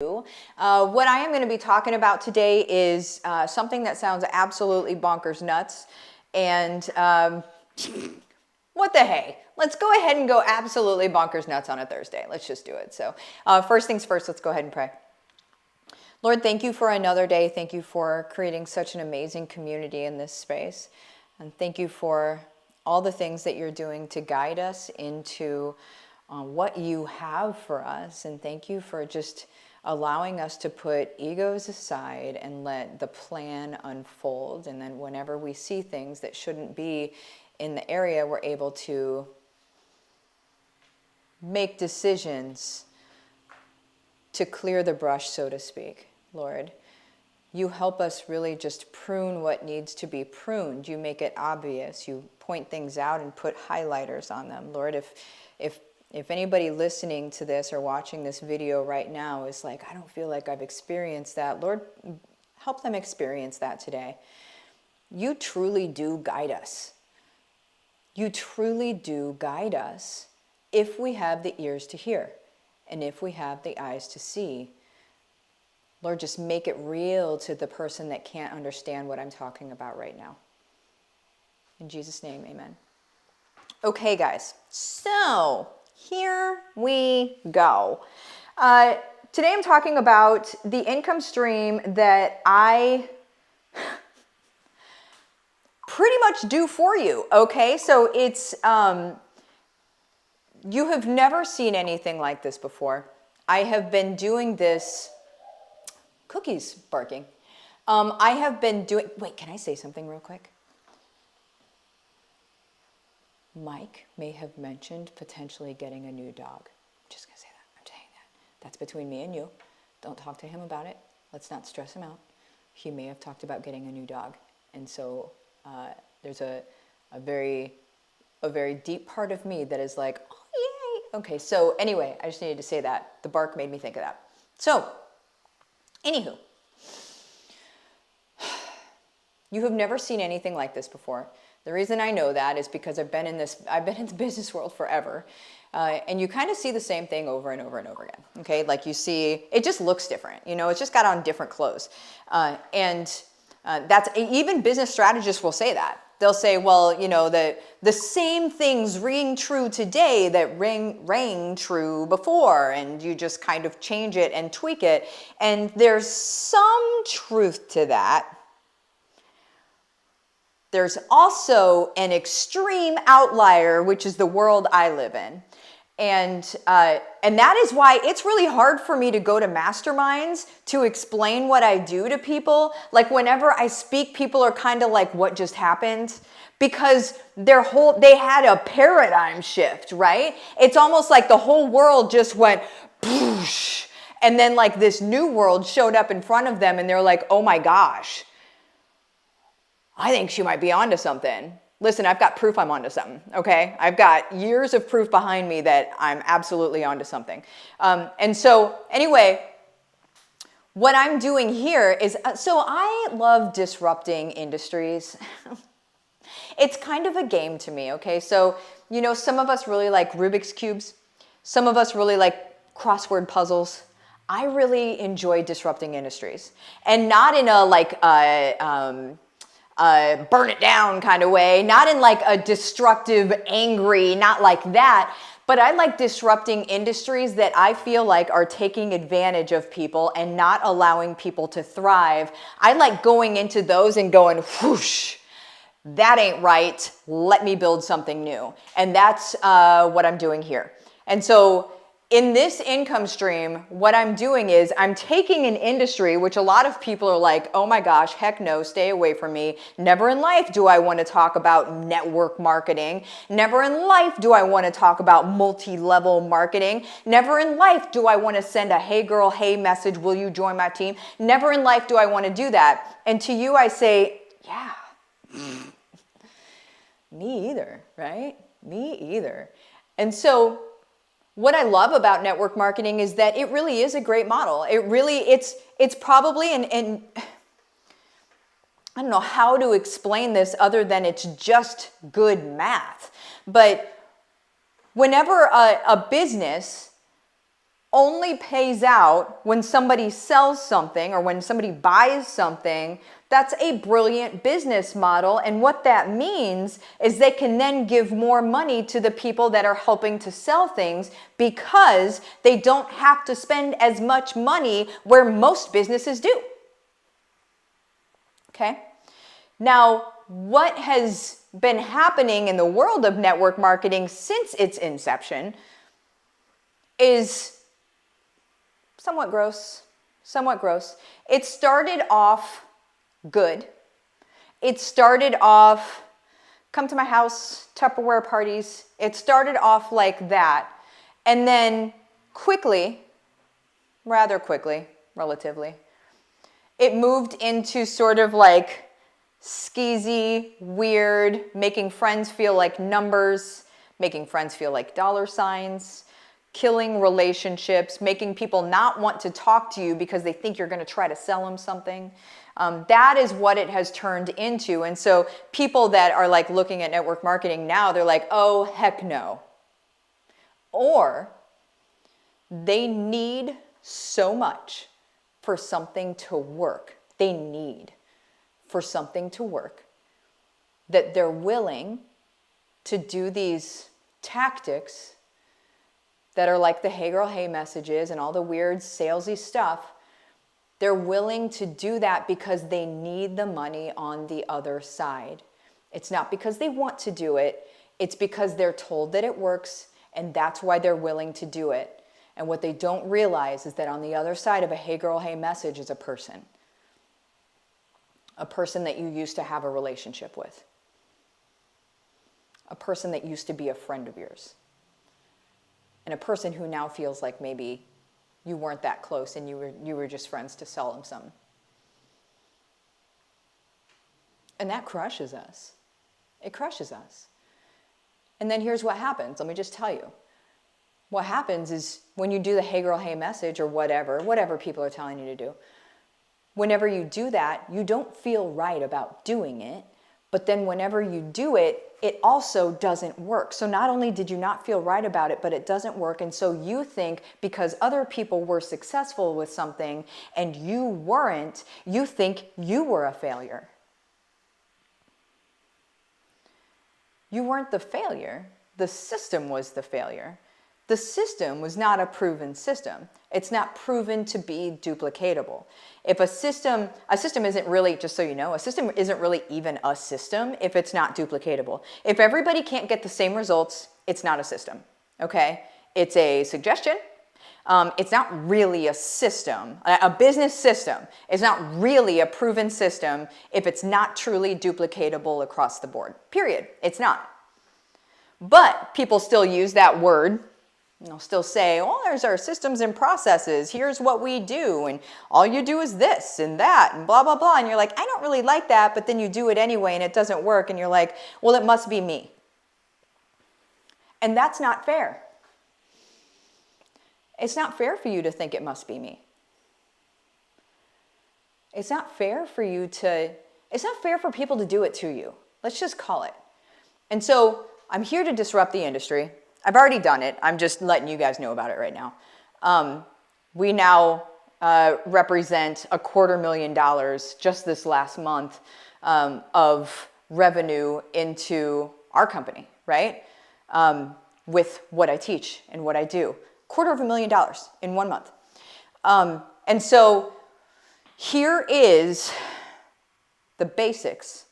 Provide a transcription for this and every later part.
What I am going to be talking about today is something that sounds absolutely bonkers nuts. And what the hey? Let's go ahead and go absolutely bonkers nuts on a Thursday. Let's just do it. So first things first, let's go ahead and pray. Lord, thank you for another day. Thank you for creating such an amazing community in this space. And thank you for all the things that you're doing to guide us into what you have for us. And thank you for just allowing us to put egos aside and let the plan unfold. And then whenever we see things that shouldn't be in the area, we're able to make decisions to clear the brush, so to speak. Lord, you help us really just prune what needs to be pruned. You make it obvious. You point things out and put highlighters on them. Lord, if anybody listening to this or watching this video right now is like, I don't feel like I've experienced that, Lord, help them experience that today. You truly do guide us. You truly do guide us if we have the ears to hear and if we have the eyes to see. Lord, just make it real to the person that can't understand what I'm talking about right now. In Jesus' name, amen. Okay, guys, so here we go. Today I'm talking about the income stream that I pretty much do for you, okay? So it's, you have never seen anything like this before. I have been doing this, cookies barking. I have been doing, wait, can I say something real quick? Mike may have mentioned potentially getting a new dog. I'm just gonna say that, I'm saying that. That's between me and you. Don't talk to him about it. Let's not stress him out. He may have talked about getting a new dog. And so there's a very deep part of me that is like, oh yay. Okay, so anyway, I just needed to say that. The bark made me think of that. So, anywho, you have never seen anything like this before. The reason I know that is because I've been in the business world forever. And you kind of see the same thing over and over and over again. Okay, like you see, it just looks different. You know, it's just got on different clothes. That's, even business strategists will say that. They'll say, well, you know, the same things ring true today that rang true before, and you just kind of change it and tweak it. And there's some truth to that. There's also an extreme outlier, which is the world I live in. And that is why it's really hard for me to go to masterminds to explain what I do to people. Like whenever I speak, people are kind of like, what just happened? Because they had a paradigm shift, right? It's almost like the whole world just went poosh. And then like this new world showed up in front of them and they're like, oh my gosh, I think she might be onto something. Listen, I've got proof I'm onto something, okay? I've got years of proof behind me that I'm absolutely onto something. And so anyway, what I'm doing here is, so I love disrupting industries. It's kind of a game to me, okay? So, you know, some of us really like Rubik's Cubes. Some of us really like crossword puzzles. I really enjoy disrupting industries. And not in a like, burn it down kind of way, not in like a destructive, angry, not like that, but I like disrupting industries that I feel like are taking advantage of people and not allowing people to thrive. I like going into those and going, whoosh, that ain't right, let me build something new. And that's what I'm doing here. And so in this income stream, what I'm doing is I'm taking an industry, which a lot of people are like, oh my gosh, heck no, stay away from me. Never in life do I want to talk about network marketing. Never in life do I want to talk about multi-level marketing. Never in life do I want to send a hey girl, hey message, will you join my team? Never in life do I want to do that. And to you, I say, yeah, me either, right? Me either. And so what I love about network marketing is that it really is a great model. It's probably, and I don't know how to explain this other than it's just good math. But whenever a business only pays out when somebody sells something or when somebody buys something. That's a brilliant business model. And what that means is they can then give more money to the people that are helping to sell things because they don't have to spend as much money where most businesses do. Okay? Now, what has been happening in the world of network marketing since its inception is somewhat gross. It started off good. It started off, come to my house, Tupperware parties. It started off like that. And then quickly, rather quickly, relatively, it moved into sort of like skeezy, weird, making friends feel like numbers, making friends feel like dollar signs, killing relationships, making people not want to talk to you because they think you're going to try to sell them something. That is what it has turned into. And so people that are like looking at network marketing now, they're like, oh, heck no. Or they need so much for something to work. They need for something to work that they're willing to do these tactics that are like the hey girl, hey messages and all the weird salesy stuff. They're willing to do that because they need the money on the other side. It's not because they want to do it. It's because they're told that it works, and that's why they're willing to do it. And what they don't realize is that on the other side of a hey girl, hey message is a person that you used to have a relationship with, a person that used to be a friend of yours, and a person who now feels like maybe you weren't that close and you were just friends to sell them something. And that crushes us. It crushes us. And then here's what happens. Let me just tell you. What happens is when you do the hey girl, hey message or whatever people are telling you to do, whenever you do that, you don't feel right about doing it. But then whenever you do it, it also doesn't work. So not only did you not feel right about it, but it doesn't work. And so you think because other people were successful with something and you weren't, you think you were a failure. You weren't the failure. The system was the failure. The system was not a proven system. It's not proven to be duplicatable. If a system isn't really, just so you know, a system isn't really even a system if it's not duplicatable. If everybody can't get the same results, it's not a system, okay? It's a suggestion. It's not really a system. A business system is not really a proven system if it's not truly duplicatable across the board, period. It's not. But people still use that word. And they'll still say, well, there's our systems and processes. Here's what we do. And all you do is this and that and blah, blah, blah. And you're like, I don't really like that. But then you do it anyway and it doesn't work. And you're like, well, it must be me. And that's not fair. It's not fair for you to think it must be me. It's not fair for people to do it to you. Let's just call it. And so I'm here to disrupt the industry. I've already done it. I'm just letting you guys know about it right now. We now represent $250,000 just this last month of revenue into our company, right? With what I teach and what I do. $250,000 in 1 month. And so here is the basics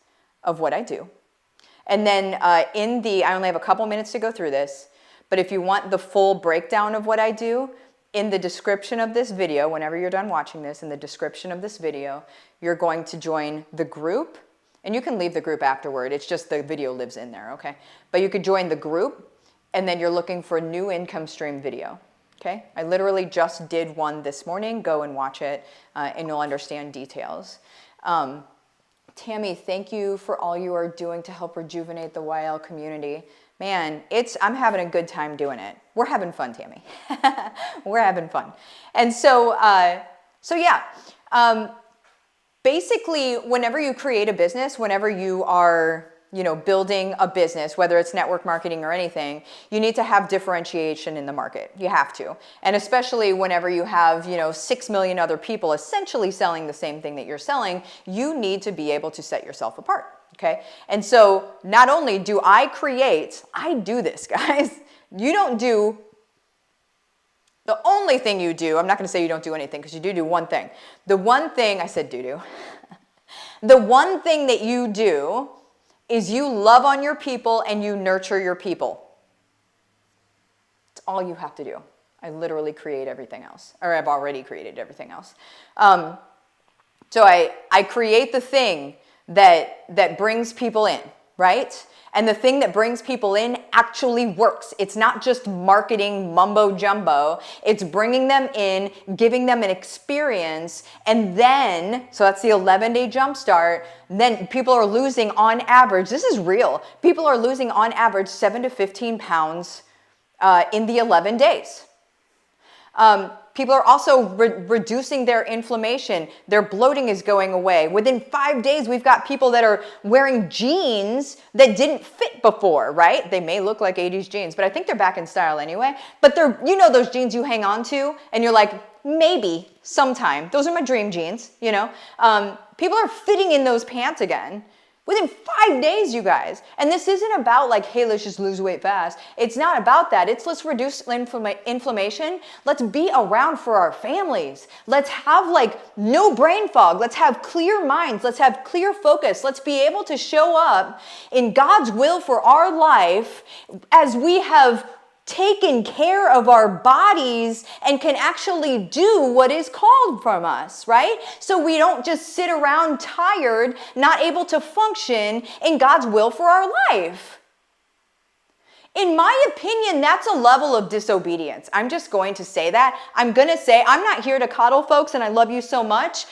of what I do. And then I only have a couple minutes to go through this, but if you want the full breakdown of what I do, in the description of this video, whenever you're done watching this, in the description of this video, you're going to join the group, and you can leave the group afterward. It's just the video lives in there, okay? But you could join the group, and then you're looking for a new income stream video, okay? I literally just did one this morning. Go and watch it, and you'll understand details. Tammy, thank you for all you are doing to help rejuvenate the YL community. Man, I'm having a good time doing it. We're having fun, Tammy. We're having fun. And so basically, whenever you create a business, whenever you are, building a business, whether it's network marketing or anything, you need to have differentiation in the market. You have to. And especially whenever you have, 6 million other people essentially selling the same thing that you're selling, you need to be able to set yourself apart. Okay. And so not only do I do this, guys. You don't do, the only thing you do, I'm not going to say you don't do anything because you do one thing. The one thing, I said do. The one thing that you do is you love on your people and you nurture your people. It's all you have to do. I literally create everything else, or I've already created everything else. So I create the thing that brings people in, right? And the thing that brings people in actually works. It's not just marketing mumbo jumbo. It's bringing them in, giving them an experience, and then, so that's the 11-day jumpstart, then people are losing on average, this is real, people are losing on average 7 to 15 pounds in the 11 days. People are also reducing their inflammation. Their bloating is going away. Within 5 days, we've got people that are wearing jeans that didn't fit before, right? They may look like 80s jeans, but I think they're back in style anyway. But they're, those jeans you hang on to and you're like, maybe sometime. Those are my dream jeans, People are fitting in those pants again. Within 5 days, you guys. And this isn't about like, hey, let's just lose weight fast. It's not about that. It's let's reduce inflammation. Let's be around for our families. Let's have like no brain fog. Let's have clear minds. Let's have clear focus. Let's be able to show up in God's will for our life as we have taken care of our bodies and can actually do what is called from us, right? So we don't just sit around tired, not able to function in God's will for our life. In my opinion, that's a level of disobedience. I'm just going to say that. I'm going to say, I'm not here to coddle folks and I love you so much.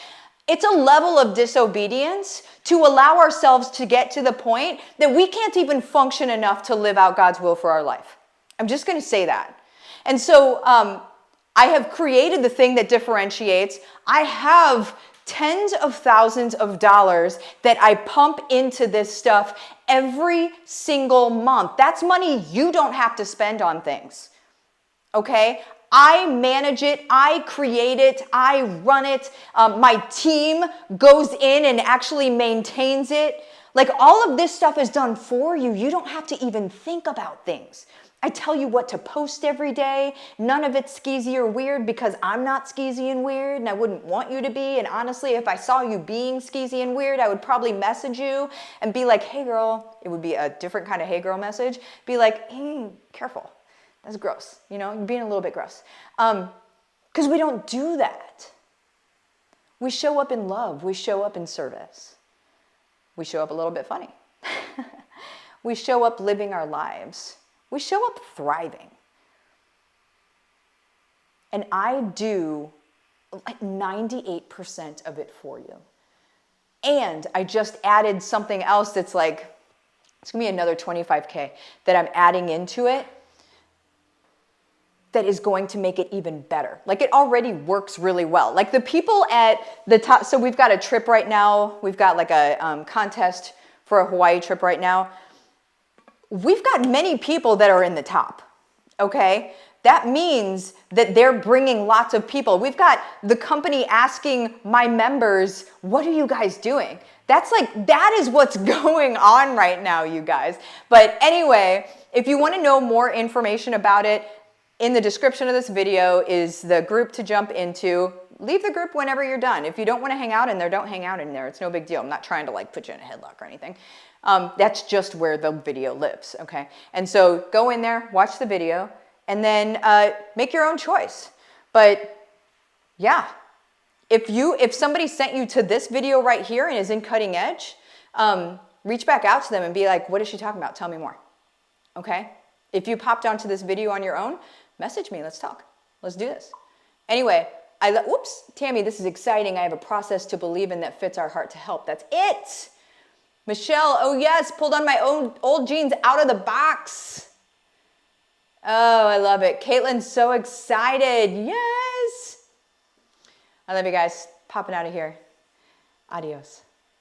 It's a level of disobedience to allow ourselves to get to the point that we can't even function enough to live out God's will for our life. I'm just going to say that. And so I have created the thing that differentiates. I have tens of thousands of dollars that I pump into this stuff every single month. That's money you don't have to spend on things. Okay? I manage it, I create it, I run it. My team goes in and actually maintains it. Like all of this stuff is done for you. You don't have to even think about things. I tell you what to post every day. None of it's skeezy or weird because I'm not skeezy and weird and I wouldn't want you to be. And honestly, if I saw you being skeezy and weird, I would probably message you and be like, hey girl, it would be a different kind of hey girl message. Be like, hey, careful. That's gross. You're being a little bit gross. Because we don't do that. We show up in love. We show up in service. We show up a little bit funny. We show up living our lives. We show up thriving. And I do like 98% of it for you. And I just added something else that's like, it's gonna be another 25K that I'm adding into it that is going to make it even better. Like it already works really well. Like the people at the top, so we've got a trip right now. We've got like a contest for a Hawaii trip right now. We've got many people that are in the top, okay? That means that they're bringing lots of people. We've got the company asking my members, what are you guys doing? That is what's going on right now, you guys. But anyway, if you want to know more information about it, in the description of this video is the group to jump into. Leave the group whenever you're done. If you don't want to hang out in there, don't hang out in there. It's no big deal. I'm not trying to like put you in a headlock or anything. That's just where the video lives, okay? And so go in there, watch the video, and then make your own choice. But yeah, if somebody sent you to this video right here and is in Cutting Edge, reach back out to them and be like, what is she talking about? Tell me more, okay? If you popped onto this video on your own, message me, let's talk. Let's do this. Anyway, whoops, Tammy, this is exciting. I have a process to believe in that fits our heart to help. That's it. Michelle, oh yes, pulled on my own old jeans out of the box. Oh, I love it. Caitlin's so excited. Yes. I love you guys. Popping out of here. Adios.